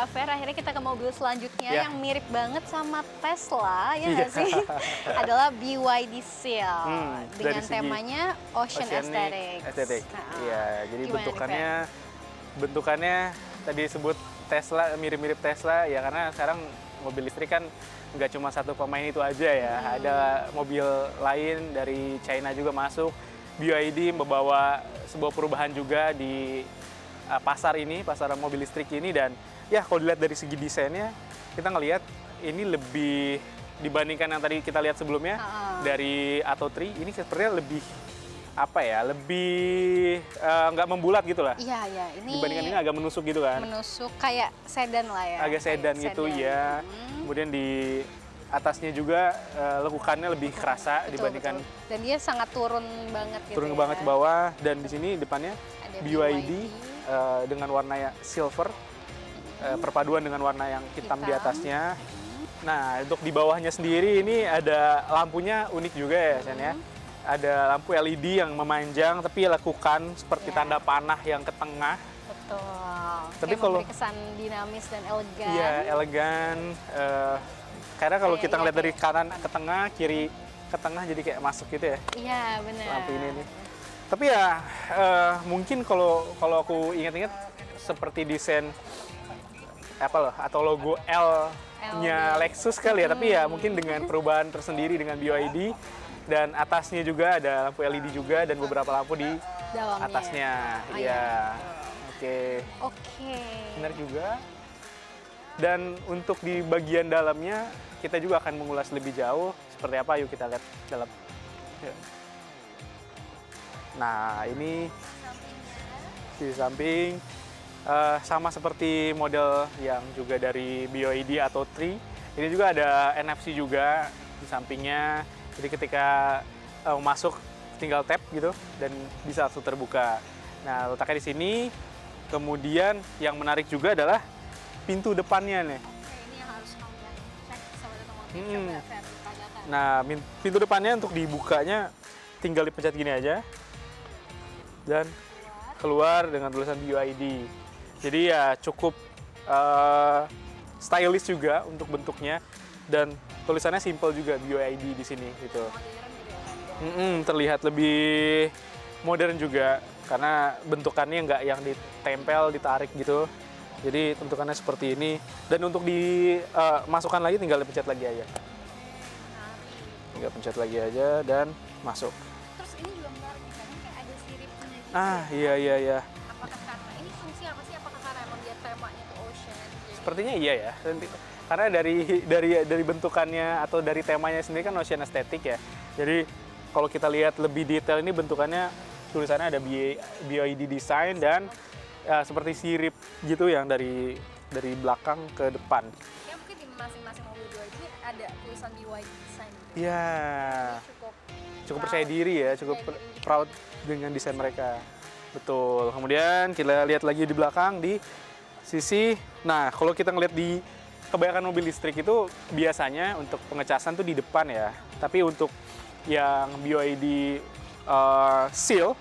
ya, Fer, akhirnya kita ke mobil selanjutnya Ya. yang mirip banget sama Tesla, ya nggak Iya. sih? Adalah BYD Seal dari dengan segi temanya Ocean Aesthetics. Aesthetic. Nah, Iya, jadi gimana nih, bentukannya tadi disebut Tesla, mirip-mirip Tesla ya, karena sekarang mobil listrik kan nggak cuma satu pemain itu aja ya. Ada mobil lain dari China juga masuk. BYD membawa sebuah perubahan juga di pasar ini, pasar mobil listrik ini, dan ya kalau dilihat dari segi desainnya, kita ngelihat ini lebih dibandingkan yang tadi kita lihat sebelumnya dari Atto 3, ini sepertinya lebih apa ya, lebih nggak membulat gitu lah. Iya, iya. Ini Dibandingkan ini agak menusuk gitu kan. menusuk kayak sedan lah ya. Agak sedan gitu ya. Kemudian di atasnya juga lekukannya lebih kerasa dibandingkan. Betul. Dan dia sangat turun banget gitu. Turun ya. banget ke bawah, dan di sini depannya Ada BYD dengan warna silver, perpaduan dengan warna yang hitam di atasnya. Nah, untuk di bawahnya sendiri ini ada lampunya unik juga ya, Chan ya. Ada lampu LED yang memanjang tapi lekukan seperti tanda panah yang ke tengah. Betul. Tapi Kayak kalau memberi kesan dinamis dan elegan. Iya, elegan. Karena kalau kita ngeliat dari kanan ke tengah, kiri ke tengah, jadi kayak masuk gitu ya Iya, benar. lampu ini nih. Tapi ya mungkin kalau aku ingat-ingat seperti desain apa loh, atau logo L-nya Lexus kali ya. Tapi ya mungkin dengan perubahan tersendiri dengan BYD, dan atasnya juga ada lampu LED juga dan beberapa lampu di Dalamnya. atasnya. Iya. Oke. Oke. Benar juga. Dan untuk di bagian dalamnya kita juga akan mengulas lebih jauh seperti apa. Yuk kita lihat dalam. Yuk. Nah, ini di samping sama seperti model yang juga dari BYD Atto 3. Ini juga ada NFC juga di sampingnya. Jadi ketika masuk tinggal tap gitu dan bisa langsung terbuka. Nah, letaknya di sini. Kemudian yang menarik juga adalah pintu depannya nih. Oke, ini yang harus kamu cek sama otomotif. Coba Fer, tanyakan. Nah, pintu depannya untuk dibukanya tinggal dipencet gini aja. Dan keluar dengan tulisan BYD. Jadi ya cukup stylish juga untuk bentuknya, dan tulisannya simple juga, BYD di sini gitu. Modern gitu ya. Terlihat lebih modern juga karena bentukannya nggak yang ditempel, ditarik gitu. Jadi bentukannya seperti ini, dan untuk dimasukkan lagi tinggal dipencet lagi aja. Tinggal pencet lagi aja dan masuk. Terus ini juga menarik nih, kadang kayak ada siripnya gitu. Iya. Apakah karena ini fungsi apa sih? Apakah karena emang dia temanya tuh ocean? Jadi Sepertinya iya ya. Karena dari bentukannya atau dari temanya sendiri kan Ocean Aesthetic ya. Jadi kalau kita lihat lebih detail, ini bentukannya, tulisannya ada BYD design, dan seperti sirip gitu yang dari belakang ke depan. ya mungkin di masing-masing mobil BYD ada tulisan BYD design gitu. Iya. Cukup percaya diri ya, cukup proud dengan desain mereka. Betul. Kemudian kita lihat lagi di belakang di sisi. Nah, kalau kita ngeliat di kebanyakan mobil listrik itu biasanya untuk pengecasan tuh di depan ya. Tapi untuk yang BYD Seal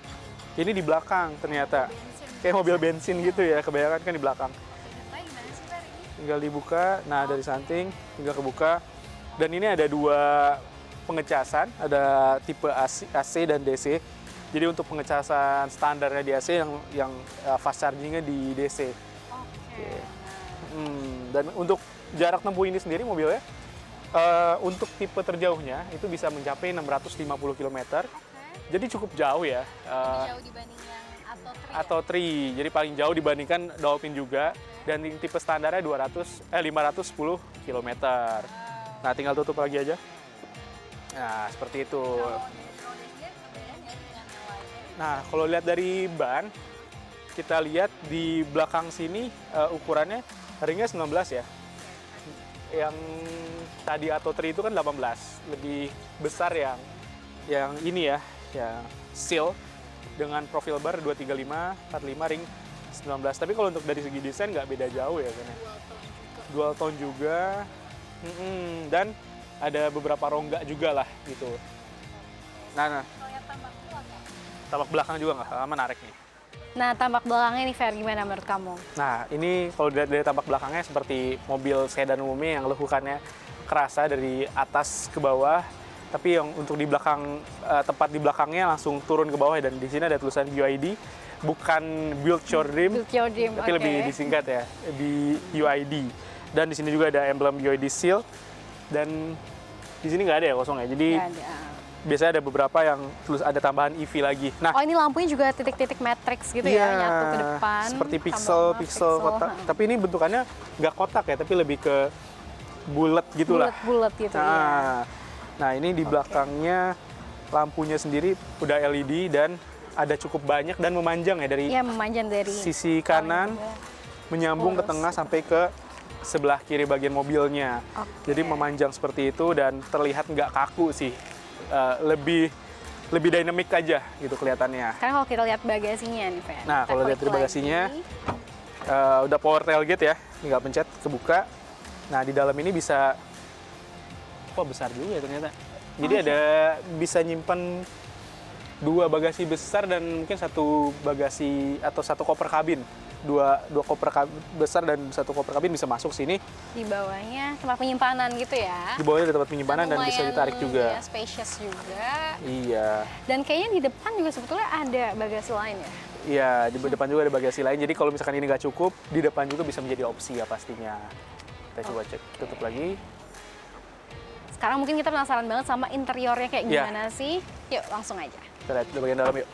ini di belakang ternyata. Kayak mobil bensin gitu ya, kebanyakan kan di belakang. Gimana sih Fer ini? Tinggal dibuka, nah dari samping tinggal kebuka. Dan ini ada dua pengecasan, ada tipe AC dan DC. Jadi untuk pengecasan standarnya di AC, yang fast chargingnya di DC. Oke. Dan untuk jarak tempuh ini sendiri mobilnya, untuk tipe terjauhnya itu bisa mencapai 650 km. Jadi cukup jauh ya. Jauh dibanding yang Atto 3. Jadi paling jauh dibandingkan Dolphin juga. Dan tipe standarnya 510 km. Nah, tinggal tutup lagi aja. Nah, seperti itu. Nah, kalau lihat dari ban, kita lihat di belakang sini ukurannya ringnya 19 ya. Yang tadi Atto 3 itu kan 18, lebih besar yang ini ya, yang Seal dengan profil bar 235, 45 ring 19. Tapi kalau untuk dari segi desain nggak beda jauh ya kan ya. Dual tone juga. Dan ada beberapa rongga juga lah gitu. Nah. Tapak belakang juga nggak menarik nih. Nah, tampak belakangnya nih Fer, gimana menurut kamu? Nah, ini kalau dari tampak belakangnya seperti mobil sedan umumnya yang lekukannya kerasa dari atas ke bawah, tapi yang untuk di belakang tempat di belakangnya langsung turun ke bawah, dan di sini ada tulisan BYD, bukan Build Your Dream, Build Your Dream, tapi lebih disingkat ya, BYD. Dan di sini juga ada emblem BYD Seal, dan di sini nggak ada ya kosong ya. Jadi Nggak ada. biasanya ada beberapa yang terus ada tambahan EV lagi. Nah, Oh, ini lampunya juga titik-titik matrix gitu ya, nyatu ke depan. seperti tambah pixel kotak. Tapi ini bentukannya nggak kotak ya, tapi lebih ke bulat gitulah. Bulat-bulat gitu ya. Nah, ini di belakangnya lampunya sendiri udah LED dan ada cukup banyak dan memanjang ya dari Iya, memanjang dari sisi kanan menyambung ke tengah sampai ke sebelah kiri bagian mobilnya. Jadi memanjang seperti itu dan terlihat nggak kaku sih. Lebih dynamic aja gitu kelihatannya. Karena kalau kita lihat bagasinya nih, Fer. Nah, kalau lihat dari bagasinya, udah power tailgate ya, tinggal pencet, kebuka. Nah, di dalam ini bisa, wah besar juga ya ternyata. Jadi ada bisa nyimpan 2 bagasi besar dan mungkin 1 bagasi atau 1 koper kabin. Dua koper besar dan 1 koper kabin bisa masuk sini. Di bawahnya tempat penyimpanan gitu ya. Di bawahnya ada tempat penyimpanan dan bisa ditarik juga. Ya, spacious juga. Iya. Dan kayaknya di depan juga sebetulnya ada bagasi lain ya. Iya, di depan juga ada bagasi lain. Jadi kalau misalkan ini nggak cukup, di depan juga bisa menjadi opsi ya pastinya. Kita coba cek, tutup lagi. Sekarang mungkin kita penasaran banget sama interiornya kayak Iya. gimana sih. Yuk, langsung aja. Kita lihat di bagian dalam yuk.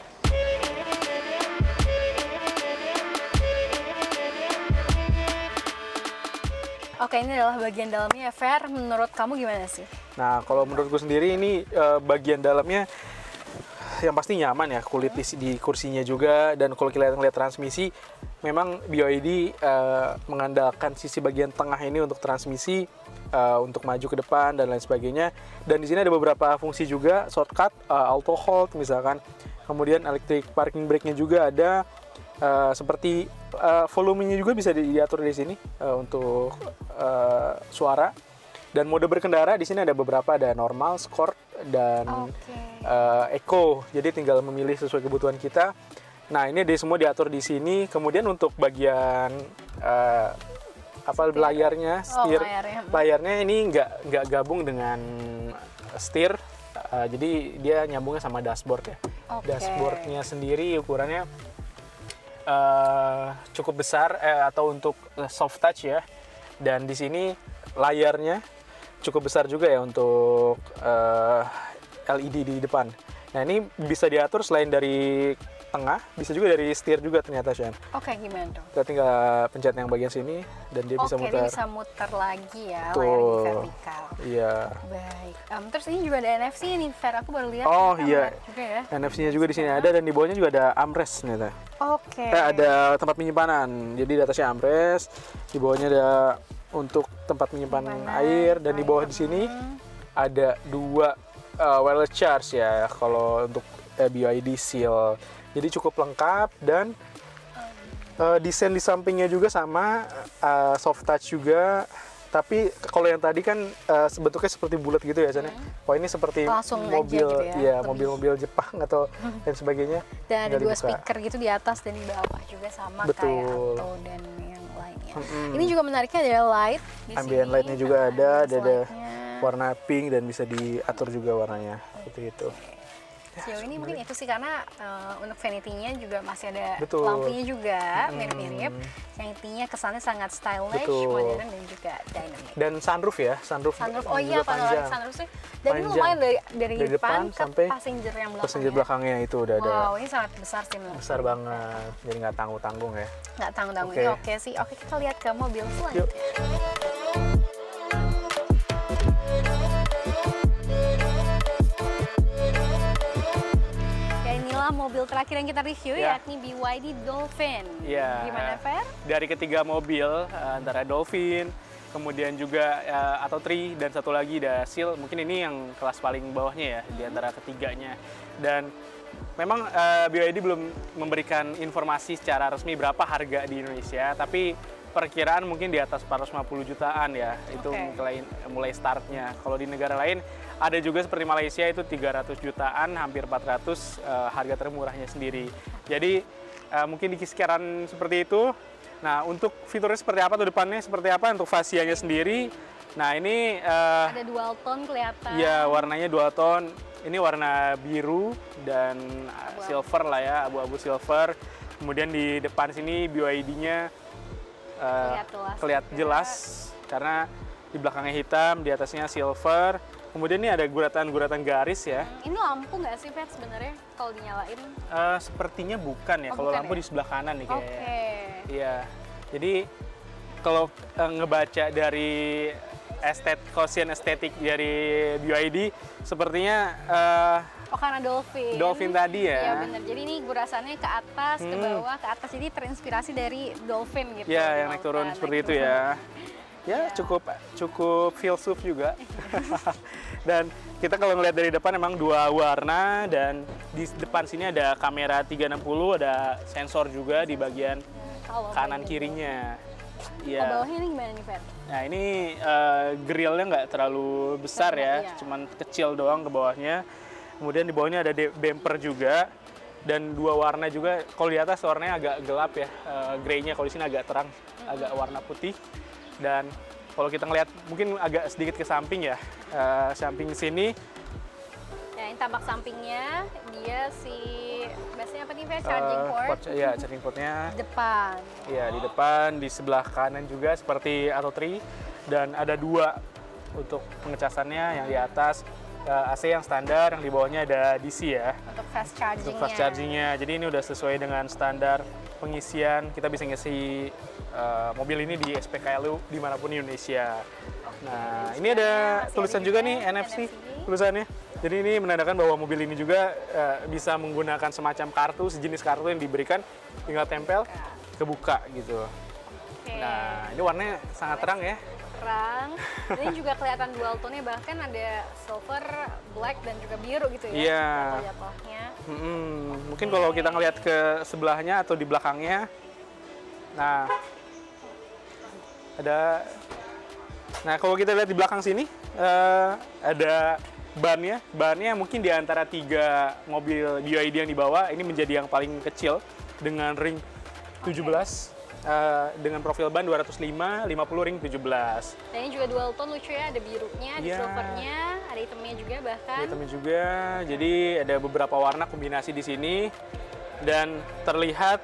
Oke, ini adalah bagian dalamnya ya, Fer. Menurut kamu gimana sih? Nah, kalau menurutku sendiri ini bagian dalamnya yang pasti nyaman ya, kulit di kursinya juga, dan kalau kita lihat transmisi, memang BYD mengandalkan sisi bagian tengah ini untuk transmisi, untuk maju ke depan dan lain sebagainya. Dan di sini ada beberapa fungsi juga, shortcut, auto hold misalkan, kemudian electric parking brake-nya juga ada, seperti volumenya juga bisa diatur di sini untuk suara. Dan mode berkendara di sini ada beberapa, ada normal, sport, dan eco. Jadi tinggal memilih sesuai kebutuhan kita. Nah, ini ada semua diatur di sini. Kemudian untuk bagian layarnya, setir, layarnya ini nggak gabung dengan setir. Jadi dia nyambungnya sama dashboard ya. Dashboardnya sendiri ukurannya cukup besar atau untuk soft touch ya. Dan di sini layarnya cukup besar juga ya untuk LED di depan. Nah, ini bisa diatur selain dari tengah, bisa juga dari setir juga ternyata, Shan. Oke, gimana tuh? Kita tinggal pencet yang bagian sini dan dia bisa muter. Oke, dia bisa muter lagi ya, Tuh. layarnya vertikal. Iya. Baik. Terus ini juga ada NFC nih, Fer. Aku baru lihat. Oh iya. Juga ya. NFC-nya juga di sini ada, dan di bawahnya juga ada armrest ternyata. Oke. Ada tempat penyimpanan. Jadi di atasnya armrest, di bawahnya ada untuk tempat penyimpanan air, dan di bawah di sini ada 2 wireless charge ya kalau untuk BYD Seal. Jadi cukup lengkap, dan desain di sampingnya juga sama, soft touch juga. Tapi kalau yang tadi kan bentuknya seperti bulat gitu ya, Chan. Oh, ini seperti langsung mobil, aja gitu ya, mobil-mobil Jepang atau dan sebagainya. Dan ada Tinggal 2 dibuka. speaker gitu di atas dan di bawah juga sama Betul. kayak Auto dan yang lainnya. Ini juga menariknya ada light di Ambient sini. lightnya juga ada lightnya. warna pink dan bisa diatur juga warnanya seperti itu. Sejauh ini mungkin itu sih, karena untuk vanity-nya juga masih ada Betul. lampunya juga mirip-mirip. Yang intinya kesannya sangat stylish, Betul. modern dan juga dynamic. Dan sunroof ya, sunroof Oh iya, juga panoramik panjang. sunroof sih. Dan ini Panjang. lumayan dari depan ke sampai passenger yang belakang. passenger belakangnya itu udah ada. Wow, ini sangat besar sih menurut Besar saya. banget, jadi nggak tanggung-tanggung ya. Nggak tanggung-tanggung. Oke. Ini oke sih. Oke, kita lihat ke mobil selanjutnya. Yuk. Ya, inilah mobil terakhir yang kita review, Ya. yakni BYD Dolphin. Iya. Gimana, Fer? Dari ketiga mobil, antara Dolphin, kemudian juga atau Tri, dan satu lagi ada Seal. Mungkin ini yang kelas paling bawahnya ya di antara ketiganya. Dan memang BYD belum memberikan informasi secara resmi berapa harga di Indonesia, tapi perkiraan mungkin di atas 450 jutaan ya. Itu mulai startnya. Kalau di negara lain ada juga seperti Malaysia itu 300 jutaan, hampir 400 harga termurahnya sendiri. Jadi mungkin di sekitaran seperti itu. Nah, untuk fiturnya seperti apa tuh depannya, seperti apa untuk fasianya sendiri. Nah, ini ada dual tone kelihatan. ya warnanya dual tone. Ini warna biru dan silver lah ya, abu-abu silver. Kemudian di depan sini BYD-nya kelihatan jelas karena di belakangnya hitam, di atasnya silver. Kemudian ini ada guratan-guratan garis ya. Ini lampu nggak sih, Fer, sebenarnya kalau dinyalain? Sepertinya bukan ya. Kalau lampu ya? di sebelah kanan nih kayaknya. Oke. Iya. Jadi kalau ngebaca dari quotient estetik dari BYD, sepertinya karena dolphin. Dolphin tadi ya. Iya benar. Jadi ini gurasannya ke atas, ke bawah, ke atas. Jadi terinspirasi dari dolphin gitu. Ya, yang naik turun seperti itu ya. Ya, cukup filsuf juga. Dan kita kalau ngelihat dari depan emang dua warna, dan di depan sini ada kamera 360, ada sensor juga di bagian kanan kirinya. Ya. Bawahnya ini gimana nih, Fer? Nah, ini grillnya nggak terlalu besar ya, cuman kecil doang ke bawahnya. Kemudian di bawahnya ada bumper juga, dan dua warna juga. Kalau di atas warnanya agak gelap ya, grey-nya. Kalau di sini agak terang, agak warna putih. Dan kalau kita ngelihat mungkin agak sedikit ke samping ya, samping sini. Ya, ini tampak sampingnya, dia biasanya apa nih, Fer? Charging port? Ya, charging portnya. Di depan. Iya, di depan, di sebelah kanan juga seperti Atto 3. Dan ada dua untuk pengecasannya, yang di atas AC yang standar, yang di bawahnya ada DC ya. Untuk fast charging-nya. Untuk fast charging-nya. Jadi ini udah sesuai dengan standar pengisian. Kita bisa ngisi mobil ini di SPKLU dimanapun di Indonesia. Nah, ini ada tulisan juga nih, NFC tulisannya. Jadi ini menandakan bahwa mobil ini juga bisa menggunakan semacam kartu, sejenis kartu yang diberikan, tinggal tempel, kebuka gitu. Nah, ini warnanya sangat terang ya. Terang. Ini juga kelihatan dual tone-nya, bahkan ada silver, black, dan juga biru gitu ya. Iya. Jatuhnya. Mungkin kalau kita ngelihat ke sebelahnya atau di belakangnya, nah ada. Nah, kalau kita lihat di belakang sini ada bannya. Bannya mungkin di antara 3 mobil BYD yang dibawa, ini menjadi yang paling kecil dengan ring 17. Dengan profil ban 205, 50 ring 17. Dan ini juga dual tone, lucu ya, ada birunya, ada silvernya, ada hitamnya juga bahkan. Ada hitamnya juga, jadi ada beberapa warna kombinasi di sini, dan terlihat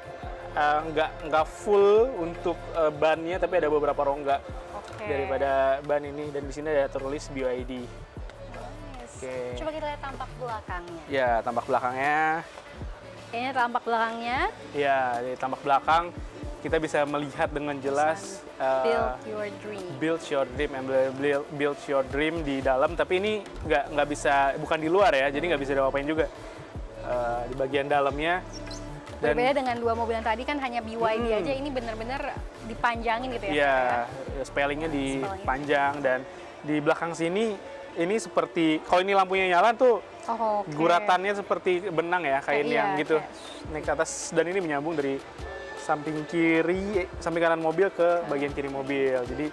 nggak full untuk bannya, tapi ada beberapa rongga daripada ban ini, dan di sini ada tertulis BYD. Coba kita lihat tampak belakangnya. Ya, tampak belakangnya. Kayaknya tampak belakangnya. Ya, di tampak belakang kita bisa melihat dengan jelas build your dream di dalam, tapi ini nggak bisa, bukan di luar ya, jadi nggak bisa diapain juga di bagian dalamnya. Dan berbeda dengan 2 mobil yang tadi kan hanya BYD aja, ini benar-benar dipanjangin gitu ya. Iya, spellingnya dipanjang, dan di belakang sini ini seperti, kalau ini lampunya nyala tuh guratannya seperti benang ya, kain yang gitu naik ke atas, dan ini menyambung dari samping kanan mobil ke bagian kiri mobil. Jadi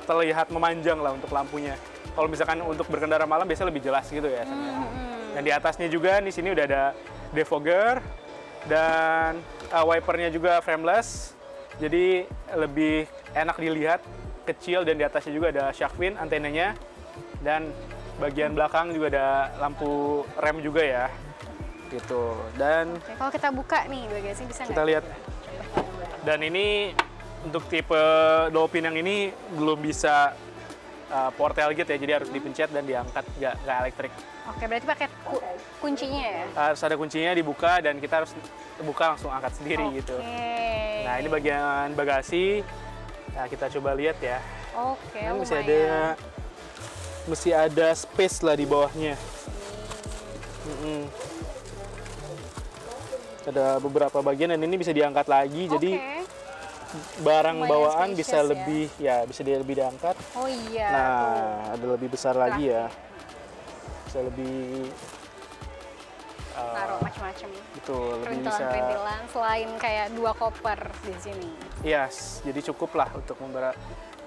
terlihat memanjang lah untuk lampunya. Kalau misalkan untuk berkendara malam biasanya lebih jelas gitu ya. Dan di atasnya juga di sini udah ada defogger, dan wipernya juga frameless. Jadi lebih enak dilihat, kecil, dan di atasnya juga ada shark fin antenanya, dan bagian belakang juga ada lampu rem juga ya. Gitu. Dan kalau kita buka nih bagasi bisa kita lihat. Dan ini untuk tipe Dolphin yang ini belum bisa power tailgate ya, jadi harus dipencet dan diangkat, nggak elektrik. Oke, berarti pakai kuncinya ya? Harus ada kuncinya, dibuka, dan kita harus buka langsung angkat sendiri gitu. Nah, ini bagian bagasi. Nah, kita coba lihat ya. Oke, ini masih ada space lah di bawahnya. Ada beberapa bagian, dan ini bisa diangkat lagi, jadi barang bawaan bisa lebih bisa lebih diangkat. Oh iya. Nah, ada lebih besar lagi ya, bisa lebih taruh macam-macam. Betul, lebih bisa. Perintilan selain kayak 2 koper di sini. Yes, jadi cukup lah untuk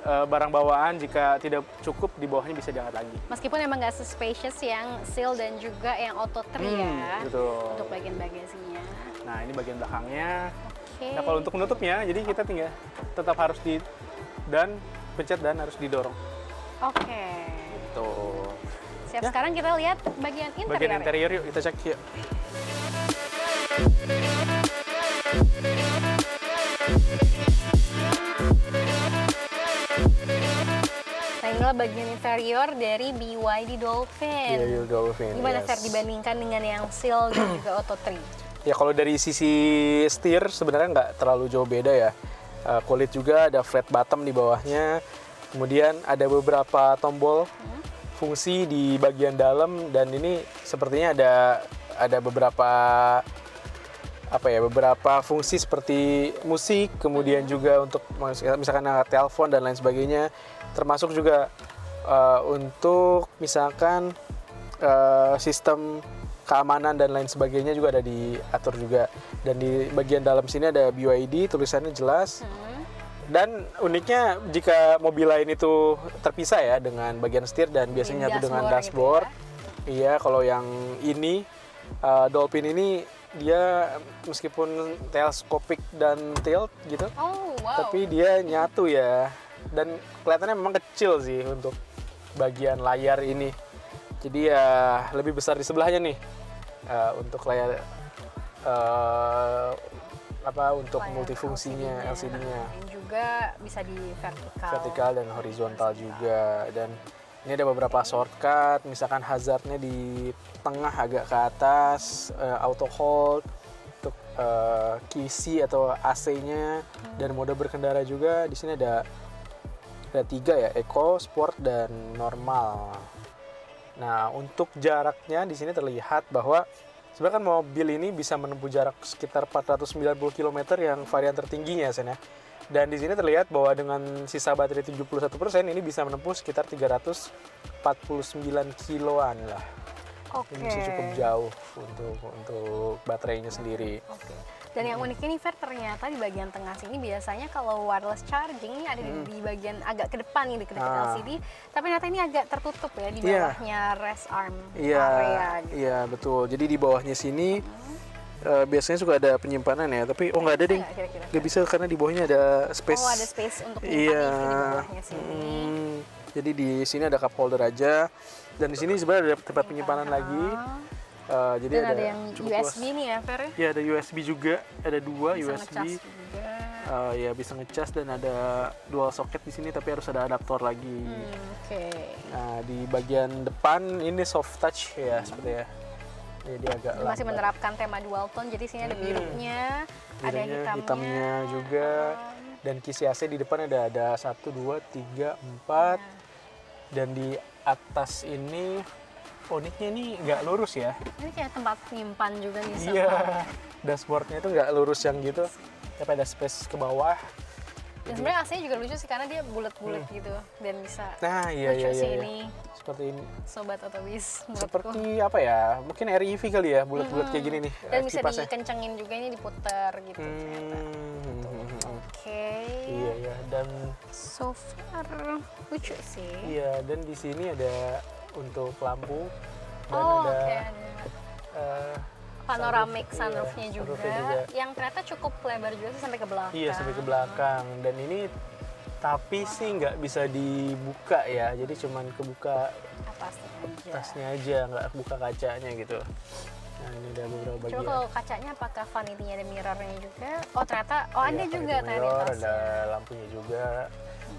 barang bawaan jika tidak cukup di bawahnya bisa diangkat lagi. Meskipun emang nggak se-spacious yang seal dan juga yang auto three ya. Betul. Untuk bagian bagasinya. Nah, ini bagian belakangnya. Oke. Nah, kalau untuk menutupnya, jadi kita tinggal tetap harus pencet dan harus didorong. Oke. Tuh. Siap, Ya. sekarang kita lihat bagian interior. Bagian interior yuk, kita cek yuk. Nah, inilah bagian interior dari BYD Dolphin. Iya, Dolphin. Gimana yes. Fer dibandingkan dengan yang seal dan juga auto three? Ya kalau dari sisi setir sebenarnya nggak terlalu jauh beda ya. Kulit juga ada flat bottom di bawahnya. Kemudian ada beberapa tombol fungsi di bagian dalam dan ini sepertinya ada beberapa fungsi seperti musik, kemudian juga untuk misalkan telepon dan lain sebagainya, termasuk juga untuk misalkan sistem keamanan dan lain sebagainya juga ada diatur juga. Dan di bagian dalam sini ada BYD, tulisannya jelas. Dan uniknya jika mobil lain itu terpisah ya dengan bagian setir dan biasanya nyatu dengan dashboard. Gitu Iya, kalau yang ini Dolphin ini dia meskipun teleskopik dan tilt gitu, Oh, wow. tapi dia nyatu ya. Dan kelihatannya memang kecil sih untuk bagian layar ini. Jadi ya lebih besar di sebelahnya nih untuk layar untuk Layar multifungsinya LCD-nya. Dan juga bisa di Vertikal dan horizontal juga. Dan ini ada beberapa shortcut, misalkan hazardnya di tengah agak ke atas, auto hold untuk QC atau AC-nya, dan mode berkendara juga. Di sini ada 3 ya, Eco, Sport, dan Normal. Nah, untuk jaraknya di sini terlihat bahwa sebenarnya kan mobil ini bisa menempuh jarak sekitar 490 km yang varian tertingginya, Sen ya. Dan di sini terlihat bahwa dengan sisa baterai 71% ini bisa menempuh sekitar 349 kiloan lah. Oke. Ini masih cukup jauh untuk baterainya sendiri. Oke. Dan yang unik ini Fer, ternyata di bagian tengah sini biasanya kalau wireless charging ini ada di bagian agak ke depan nih, dekat LCD, tapi ternyata ini agak tertutup ya di bawahnya rest arm area gitu. Iya, betul. Jadi di bawahnya sini biasanya suka ada penyimpanan ya, tapi nggak ada deh. Nggak bisa karena di bawahnya ada space. Oh, ada space untuk menyimpan di bawahnya sini. Jadi di sini ada cup holder aja, dan di sini sebenarnya ada tempat penyimpanan lagi. Jadi dan ada yang cukup USB luas. nih ya Fer? Ya, ada USB juga, ada 2 Bisa USB. ngecas juga. Ya bisa ngecas, dan ada dual socket di sini, tapi harus ada adaptor lagi. Oke. Nah, di bagian depan ini soft touch ya seperti ya. Jadi agak Masih lambat. menerapkan tema dual tone, jadi sini ada birunya, ada hitamnya juga. Dan kisi AC di depan ada 1, 2, 3, 4. Dan di atas ini uniknya ini nggak lurus ya. Ini kayak tempat nyimpan juga nih. Iya, dashboardnya itu nggak lurus yang gitu, tapi ada space ke bawah. Dan sebenarnya AC-nya juga lucu sih karena dia bulat-bulat gitu dan bisa Nah, iya. ini Seperti ini. sobat otobis menurutku. Seperti apa ya? Mungkin REV kali ya, bulat-bulat kayak gini nih. Dan bisa kipasnya. dikencengin juga, ini diputar gitu ternyata. Oke. Iya, dan So far lucu sih. iya, dan di sini ada untuk lampu dan Oh, ada oke, ada panoramic sunroof, sunroofnya iya, juga, sunroofnya juga. yang ternyata cukup lebar juga sih sampai ke belakang. Iya, sampai ke belakang. Dan ini tapi sih nggak bisa dibuka ya, jadi cuman kebuka atasnya aja, nggak buka kacanya gitu. Nah, ini ada beberapa bagian. Coba kalau kacanya apakah vanity ada mirrornya juga? Oh ternyata, ada Iya, juga vanity mirror, ternyata. ada lampunya juga,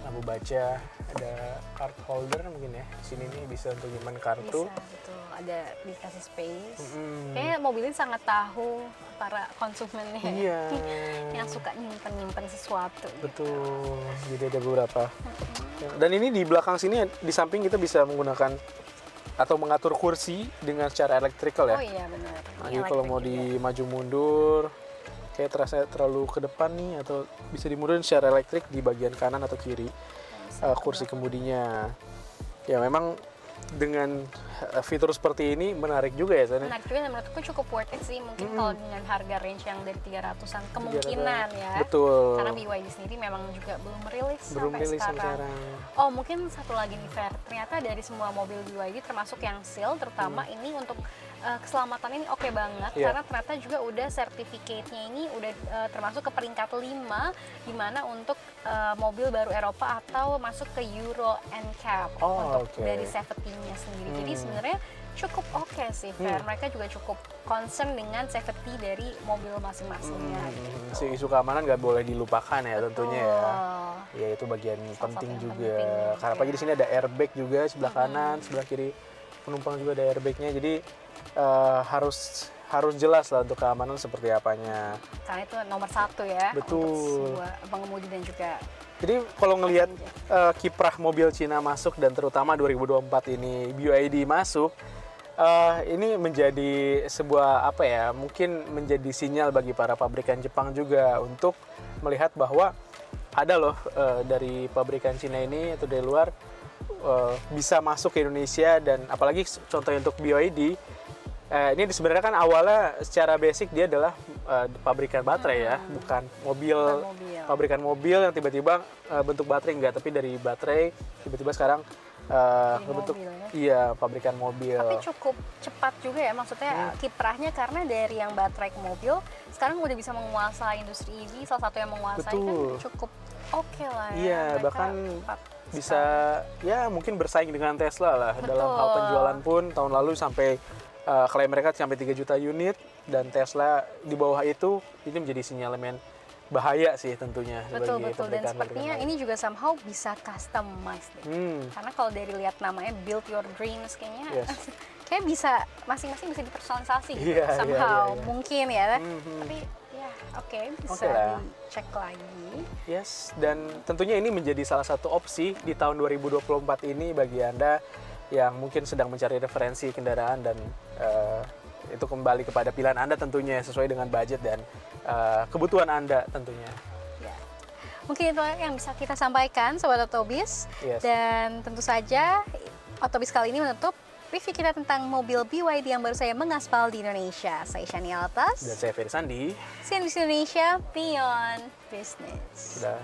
lampu baca, ada card holder mungkin ya. Di sini nih bisa untuk nyimpan kartu. Bisa, betul. Ada dikasih space. Mm-mm. Kayaknya mobil ini sangat tahu para konsumennya. Iya. Yang suka nyimpen sesuatu. Betul. Jadi ada beberapa. Dan ini di belakang sini, di samping kita bisa menggunakan atau mengatur kursi dengan secara elektrikal ya. Oh iya benar. Nah, jadi kalau mau di maju mundur, kayak terasa terlalu ke depan nih, atau bisa dimundurin secara elektrik di bagian kanan atau kiri kursi kemudinya. Ya memang dengan fitur seperti ini menarik juga ya, San? Menarik juga dan menurutku cukup worth it sih. Mungkin kalau dengan harga range yang dari 300-an kemungkinan ya. Betul. Karena BYD sendiri memang juga belum merilis sampai sekarang. sekarang. Oh, mungkin satu lagi nih Fer. Ternyata dari semua mobil BYD termasuk yang seal terutama ini untuk keselamatan ini oke banget karena ternyata juga udah sertifikatnya ini udah termasuk ke peringkat 5 di mana untuk mobil baru Eropa atau masuk ke Euro NCAP untuk dari safety-nya sendiri. Jadi sebenarnya cukup oke sih Fer. Mereka juga cukup concern dengan safety dari mobil masing-masingnya. Si isu keamanan nggak boleh dilupakan ya tentunya ya. Ya itu bagian penting juga. Karena apalagi di sini ada airbag juga sebelah kanan, sebelah kiri penumpang juga ada airbagnya. Jadi harus jelas lah untuk keamanan seperti apanya. Karena itu nomor 1 ya. Betul. Untuk sebuah pengemudi dan juga. Jadi kalau ngelihat kiprah mobil Cina masuk dan terutama 2024 ini BYD masuk, ini menjadi sebuah apa ya? Mungkin menjadi sinyal bagi para pabrikan Jepang juga untuk melihat bahwa ada loh dari pabrikan Cina ini atau dari luar bisa masuk ke Indonesia dan apalagi contohnya untuk BYD. Ini sebenarnya kan awalnya secara basic dia adalah pabrikan baterai ya, bukan mobil. Pabrikan mobil yang tiba-tiba bentuk baterai enggak, tapi dari baterai tiba-tiba sekarang bentuk pabrikan mobil. Tapi cukup cepat juga ya, maksudnya kiprahnya karena dari yang baterai ke mobil sekarang udah bisa menguasai industri EV, salah satu yang menguasai kan cukup oke lah ya. Iya, bahkan bisa ya mungkin bersaing dengan Tesla lah dalam hal penjualan pun tahun lalu sampai klaim mereka sampai 3 juta unit dan Tesla di bawah itu, ini menjadi sinyalemen bahaya sih tentunya. Betul dan sepertinya ini juga somehow bisa customized deh. Karena kalau dari lihat namanya Build Your Dreams kayaknya kayak bisa masing-masing bisa dipersonalisasi gitu somehow mungkin ya. Tapi ya oke, bisa dicek lagi. Yes, dan tentunya ini menjadi salah satu opsi di tahun 2024 ini bagi Anda yang mungkin sedang mencari referensi kendaraan dan itu kembali kepada pilihan Anda tentunya sesuai dengan budget dan kebutuhan Anda tentunya. Ya. Mungkin itu yang bisa kita sampaikan Sobat Otobis. Dan tentu saja Otobis kali ini menutup review kita tentang mobil BYD yang baru saja mengaspal di Indonesia. Saya Shania Altas. Dan saya Ferry Sandi. CNBC Indonesia Beyond Business. Sudah.